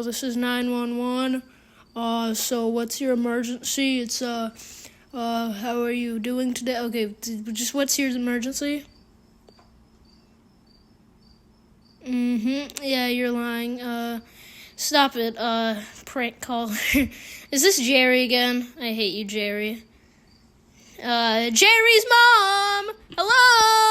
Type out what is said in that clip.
this is 911. So what's your emergency? It's, how are you doing today? Okay, just what's your emergency? Yeah, you're lying. Stop it, prank call. Is this Jerry again? I hate you, Jerry. Jerry's mom! Hello!